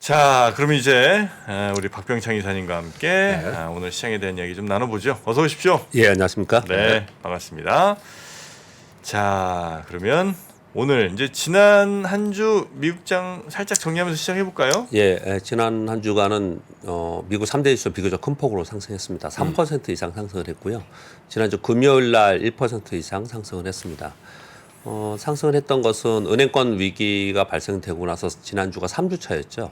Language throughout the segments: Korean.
자, 그럼 이제 우리 박병창 이사님과 함께 네. 오늘 시장에 대한 이야기 좀 나눠보죠. 어서 오십시오. 예, 안녕하십니까? 네, 반갑습니다. 자, 그러면 오늘 이제 지난 한 주 미국장 살짝 정리하면서 시작해 볼까요? 예, 지난 한 주간은 미국 3대 지수 비교적 큰 폭으로 상승했습니다. 3% 이상 상승을 했고요. 지난주 금요일 날 1% 이상 상승을 했습니다. 상승을 했던 것은 은행권 위기가 발생되고 나서 지난주가 3주 차였죠.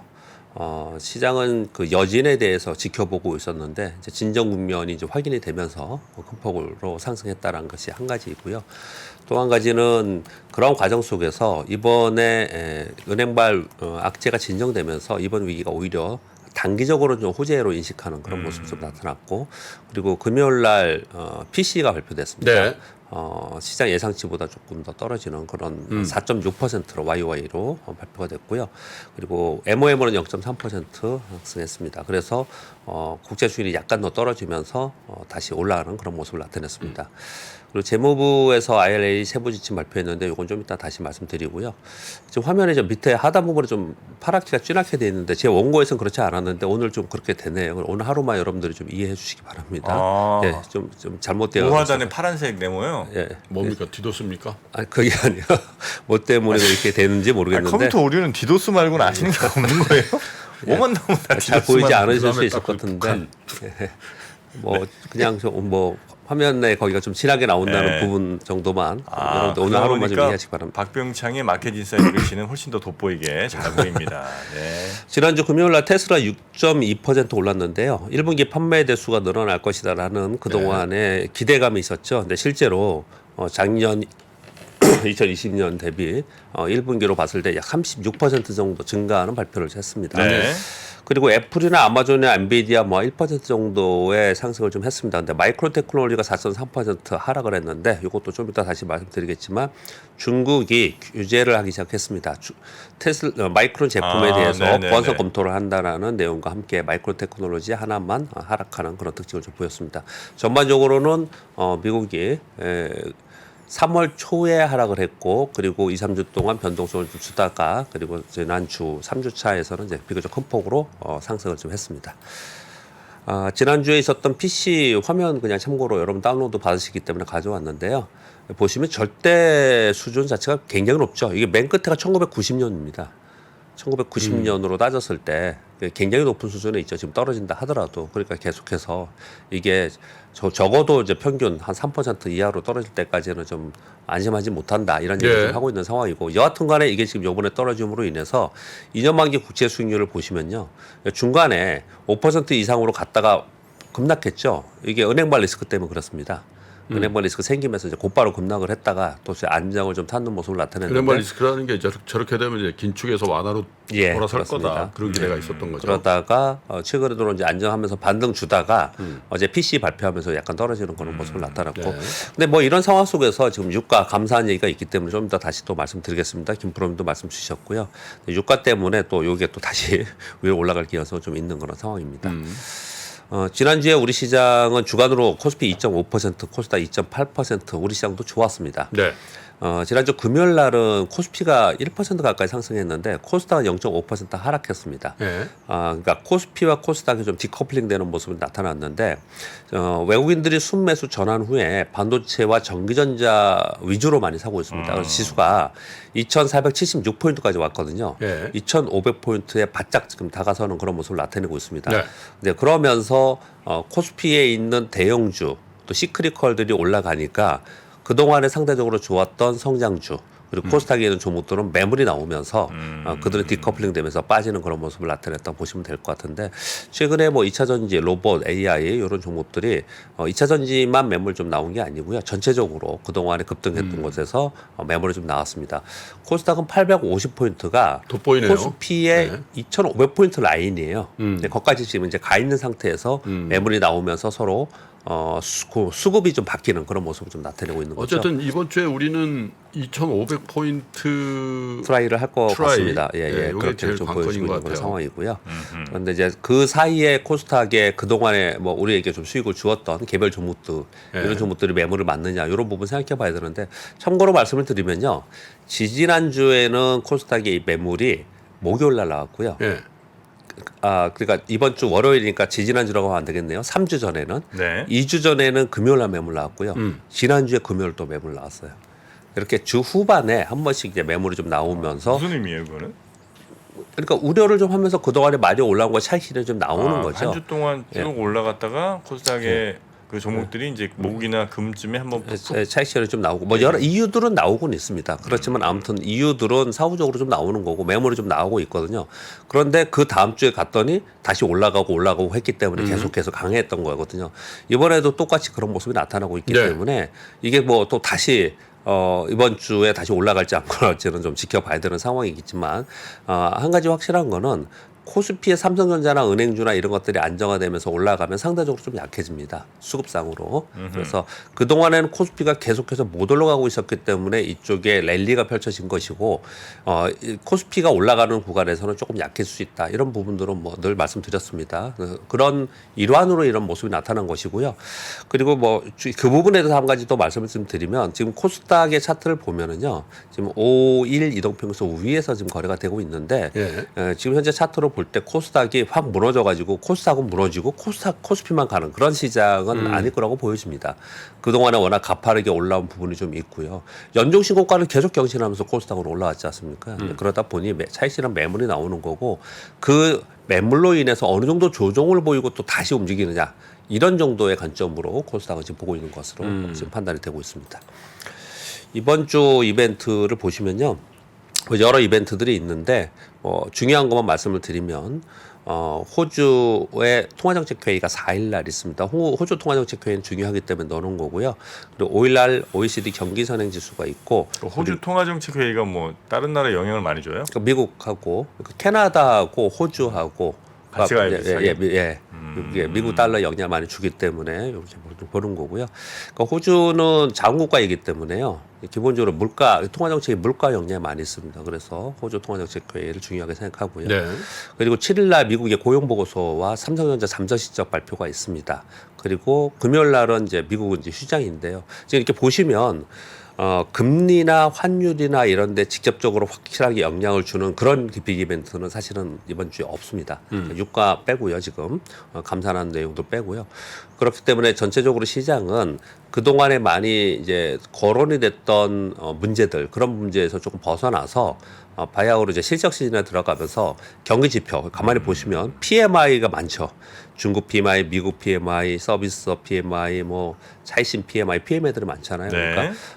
시장은 그 여진에 대해서 지켜보고 있었는데 이제 진정 국면이 이제 확인이 되면서 큰 폭으로 상승했다는 것이 한 가지이고요. 또 한 가지는 그런 과정 속에서 이번에 은행발 악재가 진정되면서 이번 위기가 오히려 단기적으로 좀 호재로 인식하는 그런 모습이 좀 나타났고, 그리고 금요일 날 PC가 발표됐습니다. 네. 시장 예상치보다 조금 더 떨어지는 그런 4.6%로 YY로 발표가 됐고요. 그리고 MOM은 0.3% 상승했습니다. 그래서 국제 수익이 약간 더 떨어지면서 다시 올라가는 그런 모습을 나타냈습니다. 그리고 재무부에서 IRA 세부 지침 발표했는데 이건 좀 이따 다시 말씀드리고요. 지금 화면에 좀 밑에 하단 부분에 좀 파랗게가 진하게 되어 있는데 제 원고에서는 그렇지 않았는데 오늘 좀 그렇게 되네요. 오늘 하루만 여러분들이 좀 이해해 주시기 바랍니다. 예, 좀 잘못되어 우하단에 파란색 네모요. 예. 뭡니까? 디도스입니까? 아, 그게 아니라 뭐 때문에 이렇게 되는지 모르겠는데 컴퓨터 오류는 디도스 말고는 아시는 게 없는 거예요? 뭐만 나오면 다 잘 디도스만. 보이지 않으실 수 그다음에 있을 딱 것 그 같은데 뭐 그냥 뭐 화면에 거기가 좀 진하게 나온다는 네. 부분 정도만 여러분들 오늘 그러다 하루만 좀 보니까 이해하시기 바랍니다. 박병창의 마켓 인사이드 글씨는 훨씬 더 돋보이게 잘 보입니다. 네. 지난주 금요일 날 테슬라 6.2% 올랐는데요. 1분기 판매 대수가 늘어날 것이다라는 그동안의 기대감이 있었죠. 근데 실제로 작년 2020년 대비 1분기로 봤을 때 약 36% 정도 증가하는 발표를 했습니다. 네. 그리고 애플이나 아마존이나 엔비디아 뭐 1% 정도의 상승을 좀 했습니다. 근데 마이크로 테크놀로지가 4.3% 하락을 했는데 이것도 좀 이따 다시 말씀드리겠지만 중국이 규제를 하기 시작했습니다. 마이크론 제품에 대해서 네네네. 보안성 검토를 한다라는 내용과 함께 마이크로 테크놀로지 하나만 하락하는 그런 특징을 좀 보였습니다. 전반적으로는 미국이 3월 초에 하락을 했고, 그리고 2, 3주 동안 변동성을 좀 주다가, 그리고 지난주 3주 차에서는 이제 비교적 큰 폭으로 상승을 좀 했습니다. 지난주에 있었던 PC 화면 그냥 참고로 여러분 다운로드 받으시기 때문에 가져왔는데요. 보시면 절대 수준 자체가 굉장히 높죠. 이게 맨 끝에가 1990년입니다. 1990년으로 따졌을 때 굉장히 높은 수준에 있죠. 지금 떨어진다 하더라도. 그러니까 계속해서 이게 적어도 이제 평균 한 3% 이하로 떨어질 때까지는 좀 안심하지 못한다 이런 얘기를 예. 하고 있는 상황이고, 여하튼 간에 이게 지금 요번에 떨어짐으로 인해서 2년 만기 국채 수익률을 보시면요. 중간에 5% 이상으로 갔다가 급락했죠. 이게 은행발 리스크 때문에 그렇습니다. 은행발 리스크 생기면서 이제 곧바로 급락을 했다가 또 안정을 좀 찾는 모습을 나타냈는데, 은행발 리스크라는 게 저렇게 되면 이제 긴축에서 완화로 예, 돌아설 그렇습니다. 거다. 그런 기대가 있었던 거죠. 그러다가 최근에도 이제 안정하면서 반등 주다가 어제 PC 발표하면서 약간 떨어지는 그런 모습을 나타났고, 네. 근데 뭐 이런 상황 속에서 지금 유가 감사한 얘기가 있기 때문에 좀 더 다시 또 말씀드리겠습니다. 김프로님도 말씀 주셨고요. 유가 때문에 또 이게 또 다시 위로 올라갈 기회가 좀 있는 그런 상황입니다. 지난주에 우리 시장은 주간으로 코스피 2.5%, 코스닥 2.8%, 우리 시장도 좋았습니다. 네. 지난주 금요일 날은 코스피가 1% 가까이 상승했는데 코스닥은 0.5% 하락했습니다. 네. 그러니까 코스피와 코스닥이 좀 디커플링 되는 모습이 나타났는데, 외국인들이 순매수 전환 후에 반도체와 전기전자 위주로 많이 사고 있습니다. 그래서 지수가 2,476포인트까지 왔거든요. 네. 2,500포인트에 바짝 지금 다가서는 그런 모습을 나타내고 있습니다. 네. 근데 그러면서 코스피에 있는 대형주 또 시크릿컬들이 올라가니까 그동안에 상대적으로 좋았던 성장주 그리고 코스닥에 있는 종목들은 매물이 나오면서 그들은 디커플링 되면서 빠지는 그런 모습을 나타냈다고 보시면 될 것 같은데, 최근에 뭐 2차 전지, 로봇, AI 이런 종목들이 2차 전지만 매물 좀 나온 게 아니고요. 전체적으로 그동안에 급등했던 곳에서 매물이 좀 나왔습니다. 코스닥은 850포인트가 돋보이네요. 코스피의 네. 2,500포인트 라인이에요. 근데 거기까지 지금 이제 가 있는 상태에서 매물이 나오면서 서로 수급이 좀 바뀌는 그런 모습을 좀 나타내고 있는 거죠. 어쨌든 이번 주에 우리는 2,500포인트 트라이를 할 것 트라이. 같습니다. 예, 예, 요게 그렇게 제일 좀 관건인 보여지고 것 있는 그런 같아요. 상황이고요. 그런데 이제 그 사이에 코스닥에 그 동안에 뭐 우리에게 좀 수익을 주었던 개별 종목들 이런 종목들이 매물을 맞느냐 이런 부분 생각해봐야 되는데, 참고로 말씀을 드리면요, 지지난 주에는 코스닥의 이 매물이 목요일 날 나왔고요. 예. 그러니까 이번 주 월요일이니까 지지난주라고 하면 안 되겠네요. 3주 전에는. 네. 2주 전에는 금요일 날 매물 나왔고요. 지난주에 금요일 또 매물 나왔어요. 이렇게 주 후반에 한 번씩 이제 매물이 좀 나오면서 무슨 의미예요, 그거는? 그러니까 우려를 좀 하면서 그동안에 많이 올라온 거 차익실이 좀 나오는 거죠. 한 주 동안 쭉 올라갔다가 코스닥에 그 종목들이 이제 목이나 금쯤에 한번 차익실이 좀 나오고 뭐 여러 이유들은 나오곤 있습니다. 그렇지만 아무튼 이유들은 사후적으로 좀 나오는 거고 매물이 좀 나오고 있거든요. 그런데 그 다음 주에 갔더니 다시 올라가고 했기 때문에 계속해서 강했던 거거든요. 이번에도 똑같이 그런 모습이 나타나고 있기 네. 때문에 이게 뭐 또 다시 이번 주에 다시 올라갈지 안 올라갈지는 좀 지켜봐야 되는 상황이겠지만 한 가지 확실한 거는 코스피의 삼성전자나 은행주나 이런 것들이 안정화되면서 올라가면 상대적으로 좀 약해집니다. 수급상으로. 그래서 그동안에는 코스피가 계속해서 못 올라가고 있었기 때문에 이쪽에 랠리가 펼쳐진 것이고 이 코스피가 올라가는 구간에서는 조금 약해질 수 있다. 이런 부분들은 뭐 늘 말씀드렸습니다. 그런 일환으로 이런 모습이 나타난 것이고요. 그리고 뭐 그 부분에 대해서 한 가지 또 말씀을 좀 드리면 지금 코스닥의 차트를 보면은요. 지금 5일 이동평균선 위에서 지금 거래가 되고 있는데 지금 현재 차트로 볼 때 코스닥이 확 무너져가지고 코스닥은 무너지고 코스피만 가는 그런 시장은 아닐 거라고 보여집니다. 그동안에 워낙 가파르게 올라온 부분이 좀 있고요. 연종신고가를 계속 경신하면서 코스닥으로 올라왔지 않습니까? 그러다 보니 차익실현 매물이 나오는 거고 그 매물로 인해서 어느 정도 조정을 보이고 또 다시 움직이느냐 이런 정도의 관점으로 코스닥을 지금 보고 있는 것으로 지금 판단이 되고 있습니다. 이번 주 이벤트를 보시면요. 여러 이벤트들이 있는데 중요한 것만 말씀을 드리면 호주의 통화정책회의가 4일 날 있습니다. 호주 통화정책회의는 중요하기 때문에 넣어놓은 거고요. 그리고 5일 날 OECD 경기선행지수가 있고 호주 통화정책회의가 뭐 다른 나라에 영향을 많이 줘요? 그러니까 미국하고 캐나다하고 호주하고 같이 가요, 비슷하게? 미국 달러 영향을 많이 주기 때문에 이렇게 보는 거고요. 그러니까 호주는 자원국가이기 때문에요. 기본적으로 통화정책이 물가 영향이 많이 있습니다. 그래서 호주 통화정책회의를 중요하게 생각하고요. 네. 그리고 7일 날 미국의 고용보고서와 삼성전자 잠재 실적 발표가 있습니다. 그리고 금요일 날은 이제 미국은 이제 휴장인데요. 지금 이렇게 보시면 금리나 환율이나 이런 데 직접적으로 확실하게 영향을 주는 그런 빅 이벤트는 사실은 이번 주에 없습니다. 유가 빼고요, 지금. 감산하는 내용도 빼고요. 그렇기 때문에 전체적으로 시장은 그동안에 많이 이제 거론이 됐던 문제들, 그런 문제에서 조금 벗어나서 바야흐로 이제 실적 시즌에 들어가면서 경기 지표 가만히 보시면 PMI가 많죠. 중국 PMI, 미국 PMI, 서비스업 PMI, 뭐 차이신 PMI들이 많잖아요. 네.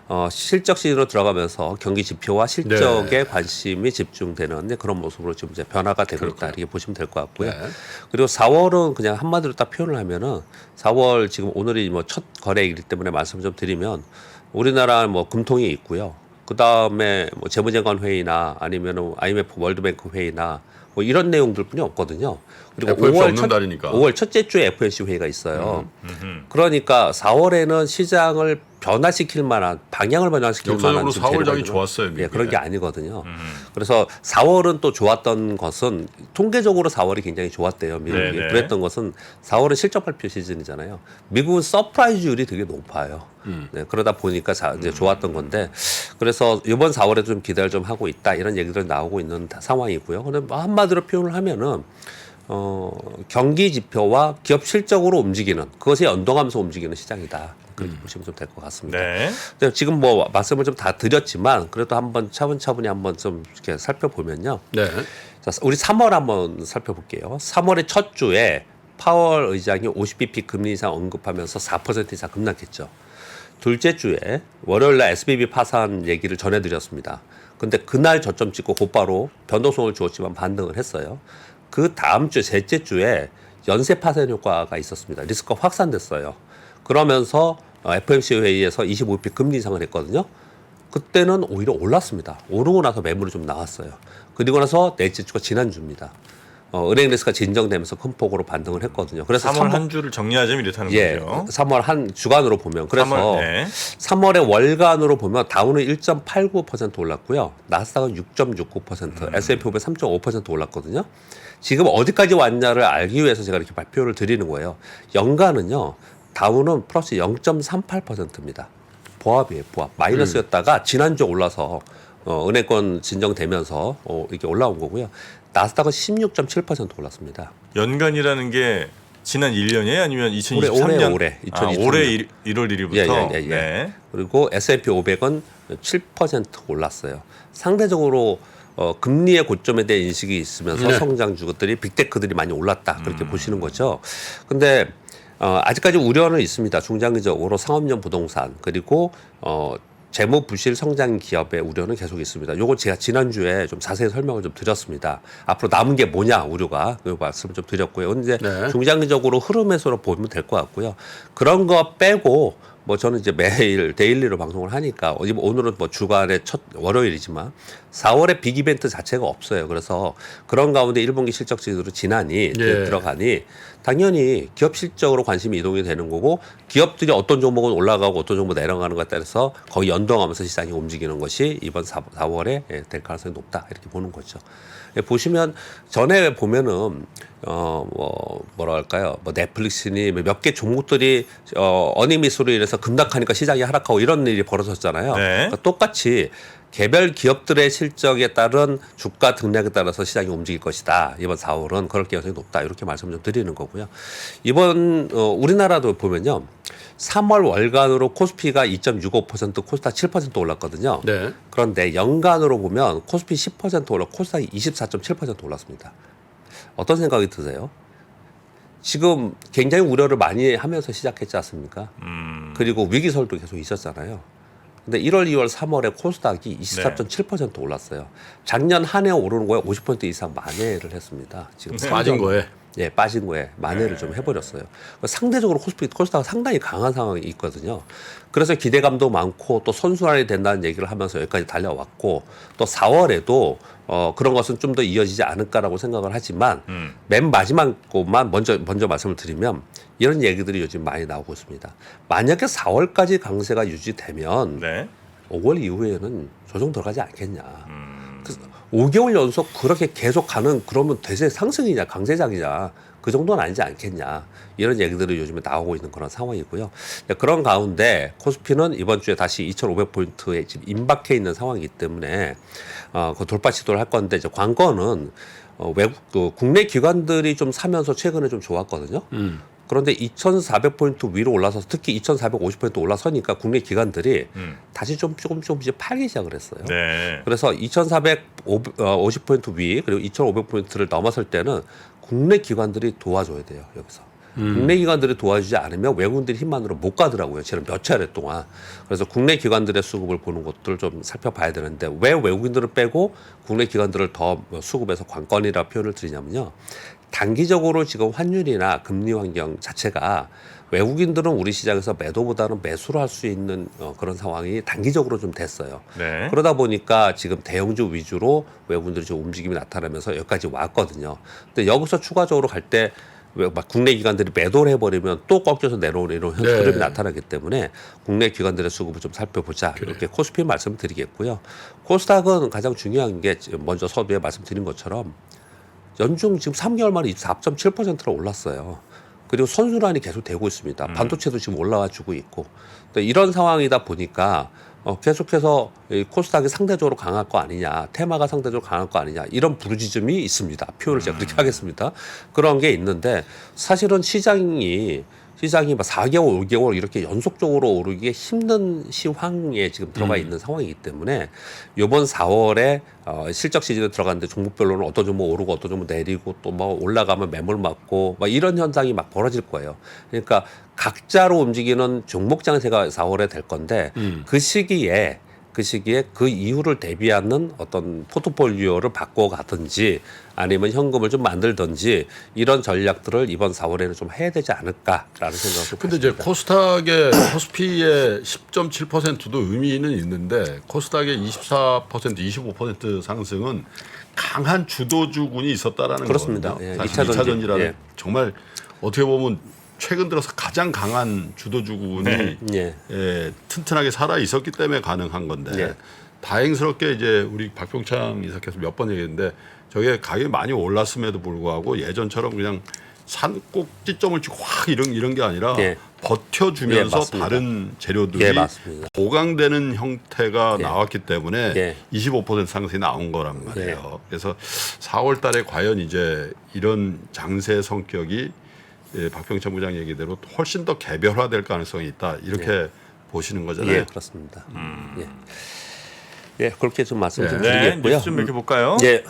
그러니까 실적 시즌으로 들어가면서 경기 지표와 실적에 관심이 집중되는 그런 모습으로 지금 이제 변화가 되고 있다 이렇게 보시면 될 것 같고요. 네. 그리고 4월은 그냥 한마디로 딱 표현을 하면은 4월 지금 오늘이 뭐 첫 거래이기 때문에 말씀 좀 드리면 우리나라 뭐 금통이 있고요. 그 다음에 뭐 재무장관 회의나 아니면은 IMF 월드뱅크 회의나 뭐 이런 내용들뿐이 없거든요. 그리고 FOMC 없는 달이니까. 5월 첫째 주에 FOMC 회의가 있어요. 그러니까 4월에는 시장을 변화시킬 만한 방향을 변화시킬 만한 역사적으로 지금 4월 장이 재료가 좋았어요. 미국에. 그런 게 아니거든요. 그래서 4월은 또 좋았던 것은 통계적으로 4월이 굉장히 좋았대요. 미국이. 네네. 그랬던 것은 4월은 실적 발표 시즌이잖아요. 미국은 서프라이즈율이 되게 높아요. 네, 그러다 보니까 이제 좋았던 건데 그래서 이번 4월에도 좀 기대를 좀 하고 있다 이런 얘기들 나오고 있는 상황이고요. 근데 한마디로 표현을 하면은 경기 지표와 기업 실적으로 움직이는 그것에 연동하면서 움직이는 시장이다. 그렇게 보시면 좀 될 것 같습니다. 네. 근데 지금 뭐 말씀을 좀 다 드렸지만 그래도 한번 차분차분히 한번 좀 이렇게 살펴보면요. 네. 자, 우리 3월 한번 살펴볼게요. 3월의 첫 주에 파월 의장이 50bp 금리 인상 언급하면서 4% 이상 급락했죠. 둘째 주에 월요일 날 SBB 파산 얘기를 전해드렸습니다. 근데 그날 저점 찍고 곧바로 변동성을 주었지만 반등을 했어요. 그 다음 주 셋째 주에 연쇄 파산 효과가 있었습니다. 리스크가 확산됐어요. 그러면서 FOMC 회의에서 25bp 금리 인상을 했거든요. 그때는 오히려 올랐습니다. 오르고 나서 매물이 좀 나왔어요. 그리고 나서 넷째 주가 지난주입니다. 은행 리스크가 진정되면서 큰 폭으로 반등을 했거든요. 그래서 3월 한 주를 정리하자면 이렇다는 거죠. 3월 한 주간으로 보면 그래서 3월의 월간으로 보면 다우는 1.89% 올랐고요. 나스닥은 6.69%, S&P 500 3.5% 올랐거든요. 지금 어디까지 왔냐를 알기 위해서 제가 이렇게 발표를 드리는 거예요. 연간은요. 다우는 플러스 0.38%입니다. 보합이에요. 보합. 마이너스였다가 지난주에 올라서 은행권 진정되면서 이렇게 올라온 거고요. 나스닥은 16.7% 올랐습니다. 연간이라는 게 지난 1년이에요? 아니면 2023년? 올해. 올해 1월 1일부터? 예. 네. 그리고 S&P 500은 7% 올랐어요. 상대적으로 금리의 고점에 대한 인식이 있으면서 네. 성장주들이 빅테크들이 많이 올랐다. 그렇게 보시는 거죠. 근데 아직까지 우려는 있습니다. 중장기적으로 상업용 부동산 그리고 재무 부실 성장 기업의 우려는 계속 있습니다. 요건 제가 지난주에 좀 자세히 설명을 좀 드렸습니다. 앞으로 남은 게 뭐냐 우려가 그 말씀을 좀 드렸고요. 근데 네. 중장기적으로 흐름에서 보면 될 것 같고요. 그런 거 빼고 뭐 저는 이제 매일 데일리로 방송을 하니까 오늘은 뭐 주간의 첫 월요일이지만 4월에 빅 이벤트 자체가 없어요. 그래서 그런 가운데 1분기 실적 지수로 지난이 들어가니 당연히 기업 실적으로 관심이 이동이 되는 거고 기업들이 어떤 종목은 올라가고 어떤 종목은 내려가는 것에 따라서 거의 연동하면서 시장이 움직이는 것이 이번 4월에 될 가능성이 높다 이렇게 보는 거죠. 보시면 전에 보면은 뭐랄까요 뭐 넷플릭스니 몇 개 종목들이 어닝 미스로 인해서 급락하니까 시장이 하락하고 이런 일이 벌어졌잖아요. 네. 그러니까 똑같이 개별 기업들의 실적에 따른 주가 등락에 따라서 시장이 움직일 것이다. 이번 4월은 그럴 가능성이 높다. 이렇게 말씀 좀 드리는 거고요. 이번 우리나라도 보면요. 3월 월간으로 코스피가 2.65% 코스닥 7% 올랐거든요. 네. 그런데 연간으로 보면 코스피 10% 올라 코스닥이 24.7% 올랐습니다. 어떤 생각이 드세요? 지금 굉장히 우려를 많이 하면서 시작했지 않습니까? 그리고 위기설도 계속 있었잖아요. 근데 1월, 2월, 3월에 코스닥이 24.7% 올랐어요. 작년 한 해 오르는 거에 50% 이상 만회를 했습니다. 지금 빠진 거에. 예, 빠진 거에 만회를 좀 해버렸어요. 상대적으로 코스닥은 상당히 강한 상황이 있거든요. 그래서 기대감도 많고 또 선순환이 된다는 얘기를 하면서 여기까지 달려왔고 또 4월에도 그런 것은 좀 더 이어지지 않을까라고 생각을 하지만 맨 마지막 것만 먼저 말씀을 드리면 이런 얘기들이 요즘 많이 나오고 있습니다. 만약에 4월까지 강세가 유지되면 네. 5월 이후에는 조정 들어가지 않겠냐. 5개월 연속 그렇게 계속 가는 그러면 대세 상승이냐 강세장이냐 그 정도는 아니지 않겠냐 이런 얘기들이 요즘에 나오고 있는 그런 상황이고요. 그런 가운데 코스피는 이번 주에 다시 2,500포인트에 지금 임박해 있는 상황이기 때문에 그 돌파 시도를 할 건데 이제 관건은 외국 국내 기관들이 좀 사면서 최근에 좀 좋았거든요. 그런데 2,400포인트 위로 올라서서 특히 2,450포인트 올라서니까 국내 기관들이 다시 조금씩 팔기 시작을 했어요. 네. 그래서 2,450포인트 위 그리고 2,500포인트를 넘어설 때는 국내 기관들이 도와줘야 돼요. 여기서. 국내 기관들이 도와주지 않으면 외국인들이 힘만으로 못 가더라고요. 지금 몇 차례 동안. 그래서 국내 기관들의 수급을 보는 것들을 좀 살펴봐야 되는데 왜 외국인들을 빼고 국내 기관들을 더 수급해서 관건이라 표현을 드리냐면요. 단기적으로 지금 환율이나 금리 환경 자체가 외국인들은 우리 시장에서 매도보다는 매수를 할 수 있는 그런 상황이 단기적으로 좀 됐어요. 네. 그러다 보니까 지금 대형주 위주로 외국인들이 좀 움직임이 나타나면서 여기까지 왔거든요. 근데 여기서 추가적으로 갈 때 막 국내 기관들이 매도를 해버리면 또 꺾여서 내려오는 이런 흐름이 나타나기 때문에 국내 기관들의 수급을 좀 살펴보자. 이렇게 코스피 말씀을 드리겠고요. 코스닥은 가장 중요한 게 먼저 서두에 말씀드린 것처럼 연중 지금 3개월 만에 24.7%로 올랐어요. 그리고 선순환이 계속 되고 있습니다. 반도체도 지금 올라와 주고 있고. 이런 상황이다 보니까 계속해서 이 코스닥이 상대적으로 강할 거 아니냐, 테마가 상대적으로 강할 거 아니냐 이런 부르짖음이 있습니다. 표현을 제가 그렇게 하겠습니다. 그런 게 있는데 사실은 시장이 막 4개월, 5개월 이렇게 연속적으로 오르기 힘든 시황에 지금 들어가 있는 상황이기 때문에 이번 4월에 실적 시즌에 들어갔는데 종목별로는 어떤 종목 오르고 어떤 종목 내리고 또 뭐 올라가면 매물 맞고 막 이런 현상이 막 벌어질 거예요. 그러니까 각자로 움직이는 종목 장세가 4월에 될 건데 그 시기에 그 이후를 대비하는 어떤 포트폴리오를 바꿔가든지 아니면 현금을 좀 만들든지 이런 전략들을 이번 4월에는 좀 해야 되지 않을까라는 생각을 좀 근데 이제 가집니다. 코스닥의 코스피의 10.7%도 의미는 있는데 코스닥의 24%, 25% 상승은 강한 주도주군이 있었다라는 그렇습니다. 거거든요. 예, 사실 2차 전지. 2차 전지라는 예. 정말 어떻게 보면 최근 들어서 가장 강한 주도주군이 예. 튼튼하게 살아 있었기 때문에 가능한 건데 예. 다행스럽게 이제 우리 박병창 이사께서 몇 번 얘기했는데 저게 가격이 많이 올랐음에도 불구하고 예전처럼 그냥 산 꼭지점을 찍고 확 이런 게 아니라 예. 버텨주면서 맞습니다. 다른 재료들이 예, 맞습니다. 보강되는 형태가 예. 나왔기 때문에 예. 25% 상승이 나온 거란 말이에요. 그래서 4월 달에 과연 이제 이런 장세 성격이 박병찬 부장 얘기대로 훨씬 더 개별화될 가능성이 있다. 이렇게 보시는 거잖아요. 예, 그렇습니다. 예. 예, 그렇게 좀 말씀 좀 네, 드리겠고요. 뉴스 좀 이렇게볼까요? 예.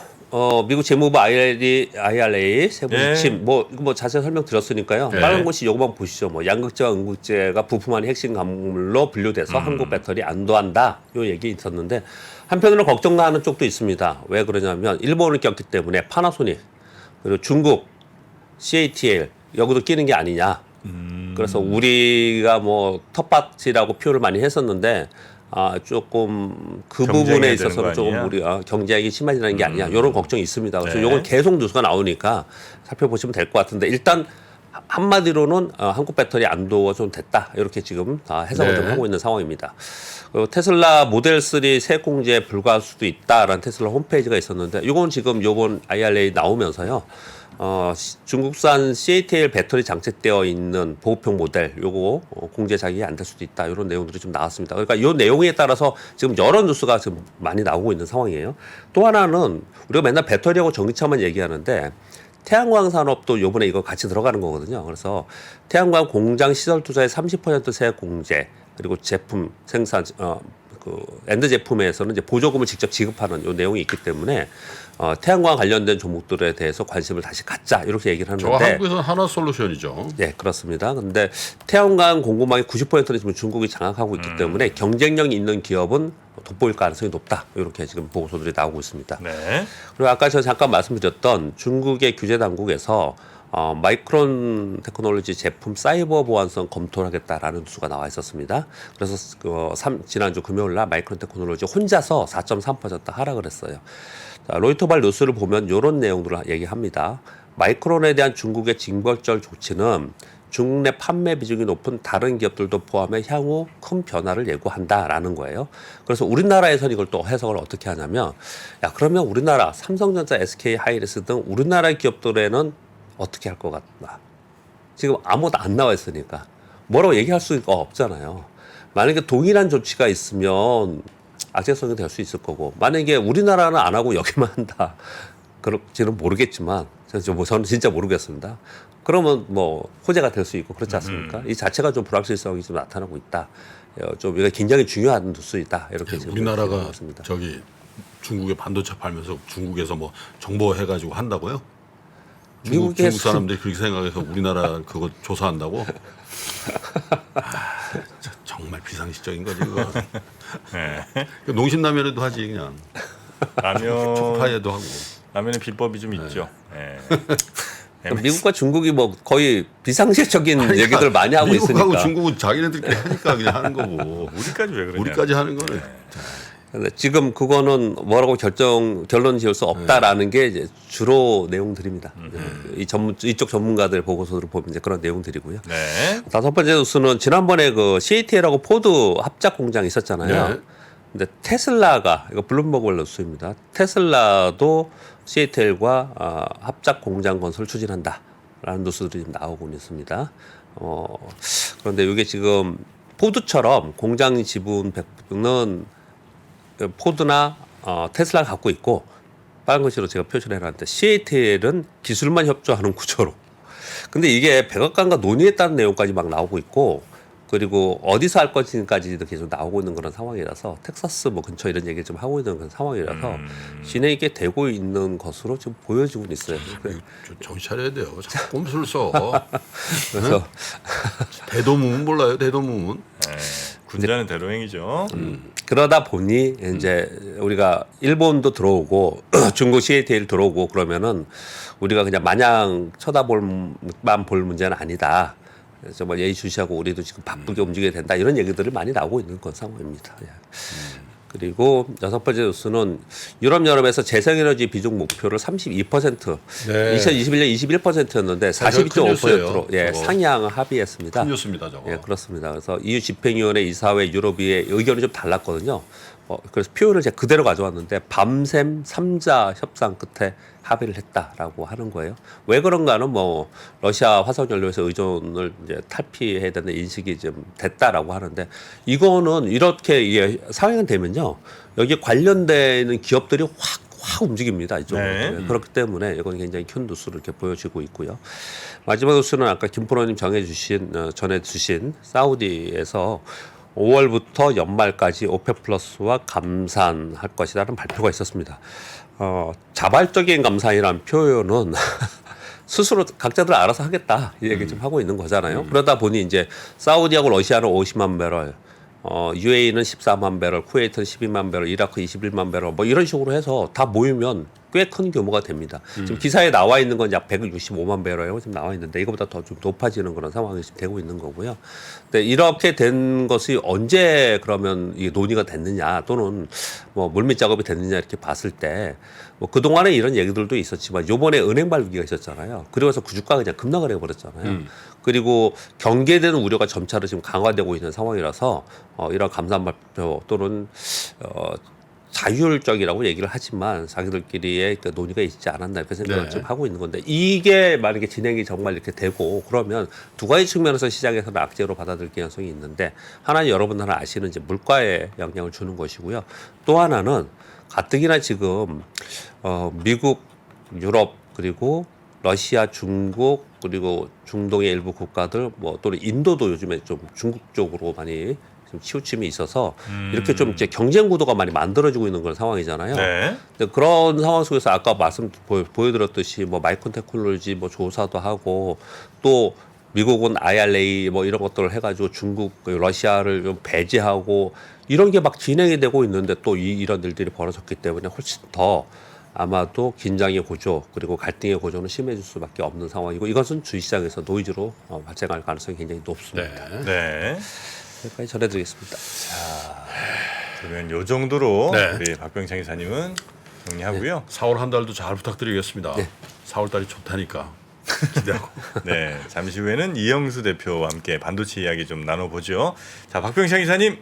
미국 재무부 IRA 세부 예. 지침 뭐 자세히 설명드렸으니까요. 예. 빨간 곳이 요거만 보시죠. 뭐 양극재와 음극재가 부품안의 핵심 광물로 분류돼서 한국 배터리 안도한다. 요 얘기 있었는데 한편으로 걱정하는 쪽도 있습니다. 왜 그러냐면 일본을 꼈기 때문에 파나소닉 그리고 중국 CATL 여기도 끼는 게 아니냐. 그래서 우리가 뭐 텃밭이라고 표현을 많이 했었는데 조금 그 경쟁해야 부분에 되는 있어서는 거 조금 아니냐? 우리가 경쟁이 심해지는 게 아니냐 이런 걱정이 있습니다. 그래서 네. 이건 계속 뉴스가 나오니까 살펴보시면 될 것 같은데 일단 한마디로는 한국 배터리 안도가 좀 됐다 이렇게 지금 해석을 네. 좀 하고 있는 상황입니다. 그리고 테슬라 모델 3 세액 공제에 불과할 수도 있다라는 테슬라 홈페이지가 있었는데 이건 지금 요번 IRA 나오면서요. 중국산 CATL 배터리 장착되어 있는 보급형 모델 요거 공제 자격이 안 될 수도 있다 이런 내용들이 좀 나왔습니다. 그러니까 이 내용에 따라서 지금 여러 뉴스가 지금 많이 나오고 있는 상황이에요. 또 하나는 우리가 맨날 배터리하고 전기차만 얘기하는데 태양광 산업도 요번에 이거 같이 들어가는 거거든요. 그래서 태양광 공장 시설 투자의 30% 세액 공제 그리고 제품 생산 그 엔드 제품에서는 이제 보조금을 직접 지급하는 요 내용이 있기 때문에 태양광 관련된 종목들에 대해서 관심을 다시 갖자 이렇게 얘기를 저 하는데 한국에서는 하나 솔루션이죠. 네, 그렇습니다. 근데 태양광 공급망의 90%는 지금 중국이 장악하고 있기 때문에 경쟁력이 있는 기업은 돋보일 가능성이 높다. 이렇게 지금 보고서들이 나오고 있습니다. 네. 그리고 아까 제가 잠깐 말씀드렸던 중국의 규제 당국에서 마이크론 테크놀로지 제품 사이버 보안성 검토를 하겠다라는 뉴스가 나와 있었습니다. 그래서 지난주 금요일 날 마이크론 테크놀로지 혼자서 4.3% 하락을 했어요. 자, 로이터발 뉴스를 보면 이런 내용들을 얘기합니다. 마이크론에 대한 중국의 징벌적 조치는 중국 내 판매 비중이 높은 다른 기업들도 포함해 향후 큰 변화를 예고한다라는 거예요. 그래서 우리나라에서는 이걸 또 해석을 어떻게 하냐면 야 그러면 우리나라 삼성전자, SK 하이닉스 등 우리나라 기업들에는 어떻게 할 것 같나. 지금 아무것도 안 나와 있으니까 뭐라고 얘기할 수가 없잖아요. 만약에 동일한 조치가 있으면 악재성이 될 수 있을 거고 만약에 우리나라는 안 하고 여기만 한다. 그럴지는 모르겠지만 저는 진짜 모르겠습니다. 그러면 뭐 호재가 될 수 있고 그렇지 않습니까? 이 자체가 좀 불확실성이 좀 나타나고 있다. 좀 이거 굉장히 중요한 뉴스이다. 이렇게 지금 우리나라가 생각합니다. 저기 중국에 반도체 팔면서 중국에서 뭐 정보해가지고 한다고요? 미국의 중국 사람들이 그렇게 생각해서 우리나라 그거 조사한다고? 정말 비상식적인 거지 그거. 네. 농심라면에도 하지 그냥. 라면 초파에도 하고. 라면에 비법이 좀 있죠. 네. 미국과 중국이 뭐 거의 비상식적인 얘기들 많이 하고 미국하고 있으니까. 중국은 자기네들끼리 하니까 그냥 하는 거고. 우리까지 왜 그러냐? 우리까지 하는 거는. 근데 지금 그거는 뭐라고 결론 지을 수 없다라는 게 이제 주로 내용들입니다. 이쪽 전문가들 보고서를 보면 이제 그런 내용들이고요. 네. 다섯 번째 뉴스는 지난번에 그 CATL하고 포드 합작 공장 있었잖아요. 네. 근데 테슬라가 이거 블룸버그 뉴스입니다. 테슬라도 CATL과 합작 공장 건설 추진한다라는 뉴스들이 지금 나오고 있습니다. 그런데 이게 지금 포드처럼 공장 지분은 포드나 테슬라가 갖고 있고 빨간 글씨로 제가 표시를 해놨는데 CATL은 기술만 협조하는 구조로. 근데 이게 백악관과 논의했다는 내용까지 막 나오고 있고 그리고 어디서 할 것인지까지도 계속 나오고 있는 그런 상황이라서 텍사스 뭐 근처 이런 얘기를 좀 하고 있는 그런 상황이라서 진행이 되고 있는 것으로 지금 보여지고 있어요. 정신 차려야 돼요. 자꾸 꼼수를 써. 그래서 대도문 몰라요? 대도문. 네. 군자는 대로행이죠. 그러다 보니 이제 우리가 일본도 들어오고 중국 CATL 들어오고 그러면은 우리가 그냥 마냥 쳐다볼만 볼 문제는 아니다. 정말 예의주시하고 우리도 지금 바쁘게 움직여야 된다 이런 얘기들을 많이 나오고 있는 그런 상황입니다. 예. 그리고 여섯 번째 뉴스는 유럽연합에서 재생에너지 비중 목표를 32% 네. 2021년 21%였는데 큰 42.5%로 뉴스예요, 저거. 상향 합의했습니다. 큰 뉴스입니다, 저거. 예, 그렇습니다. 그래서 EU 집행위원회 이사회 유럽위의 의견이 좀 달랐거든요. 그래서 표현을 제가 그대로 가져왔는데 밤샘 3자 협상 끝에 합의를 했다라고 하는 거예요. 왜 그런가는 뭐 러시아 화석 연료에서 의존을 이제 탈피해야 되는 인식이 좀 됐다라고 하는데 이거는 이렇게 이게 상행되면요 여기 관련되는 기업들이 확 움직입니다. 이쪽으로. 네. 그렇기 때문에 이건 굉장히 큰 뉴스를 이렇게 보여지고 있고요. 마지막 뉴스는 아까 김프로님 전해주신 사우디에서 5월부터 연말까지 오펙 플러스와 감산할 것이라는 발표가 있었습니다. 자발적인 감산이라는 표현은 스스로 각자들 알아서 하겠다 이 얘기 좀 하고 있는 거잖아요. 그러다 보니 이제 사우디하고 러시아는 50만 배럴, UAE는 14만 배럴, 쿠웨이트는 12만 배럴, 이라크 21만 배럴 뭐 이런 식으로 해서 다 모이면 꽤 큰 규모가 됩니다. 지금 기사에 나와 있는 건 약 165만 배럴이라고 지금 나와 있는데 이거보다 더 좀 높아지는 그런 상황이 지금 되고 있는 거고요. 근데 이렇게 된 것이 언제 그러면 이게 논의가 됐느냐 또는 뭐 물밑 작업이 됐느냐 이렇게 봤을 때 뭐 그동안에 이런 얘기들도 있었지만 요번에 은행 발기가 있었잖아요. 그러면서 그 주가가 그냥 급락을 해버렸잖아요. 그리고 경계되는 우려가 점차로 지금 강화되고 있는 상황이라서 이런 감산 발표 또는 자율적이라고 얘기를 하지만 자기들끼리의 그 논의가 있지 않았나 이렇게 생각을 네. 좀 하고 있는 건데 이게 만약에 진행이 정말 이렇게 되고 그러면 두 가지 측면에서 시장에서는 악재로 받아들일 가능성이 있는데 하나는 여러분들은 아시는 이제 물가에 영향을 주는 것이고요. 또 하나는 가뜩이나 지금 미국, 유럽 그리고 러시아, 중국 그리고 중동의 일부 국가들 뭐 또는 인도도 요즘에 좀 중국 쪽으로 많이 좀 치우침이 있어서 이렇게 좀 이제 경쟁 구도가 많이 만들어지고 있는 그런 상황이잖아요. 네. 근데 그런 상황 속에서 아까 보여드렸듯이 뭐 마이크론 테크놀로지 뭐 조사도 하고 또 미국은 IRA 뭐 이런 것들을 해가지고 중국, 러시아를 좀 배제하고 이런 게 막 진행이 되고 있는데 또 이런 일들이 벌어졌기 때문에 훨씬 더 아마도 긴장의 고조 그리고 갈등의 고조는 심해질 수밖에 없는 상황이고 이것은 주식시장에서 노이즈로 발생할 가능성이 굉장히 높습니다. 네. 여기까지 전해드리겠습니다. 그러면 요 정도로 네. 우리 박병창 이사님은 정리하고요. 4월 한 달도 잘 부탁드리겠습니다. 네. 4월 달이 좋다니까 기대하고. 네. 잠시 후에는 이영수 대표와 함께 반도체 이야기 좀 나눠보죠. 자, 박병창 이사님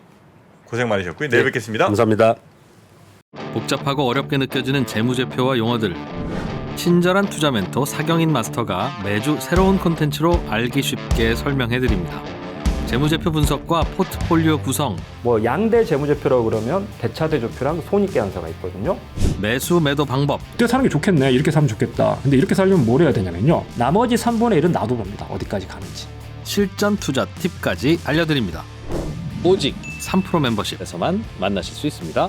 고생 많으셨고요. 내일 뵙겠습니다. 감사합니다. 복잡하고 어렵게 느껴지는 재무제표와 용어들. 친절한 투자 멘토 사경인 마스터가 매주 새로운 콘텐츠로 알기 쉽게 설명해드립니다. 재무제표 분석과 포트폴리오 구성, 뭐 양대 재무제표라고 그러면 대차대조표랑 손익계산서가 있거든요. 매수 매도 방법, 이때 사는 게 좋겠네. 이렇게 사면 좋겠다. 근데 이렇게 살려면 뭘 해야 되냐면요. 나머지 3분의 1은 놔둬봅니다. 어디까지 가는지. 실전 투자 팁까지 알려드립니다. 오직 3프로 멤버십에서만 만나실 수 있습니다.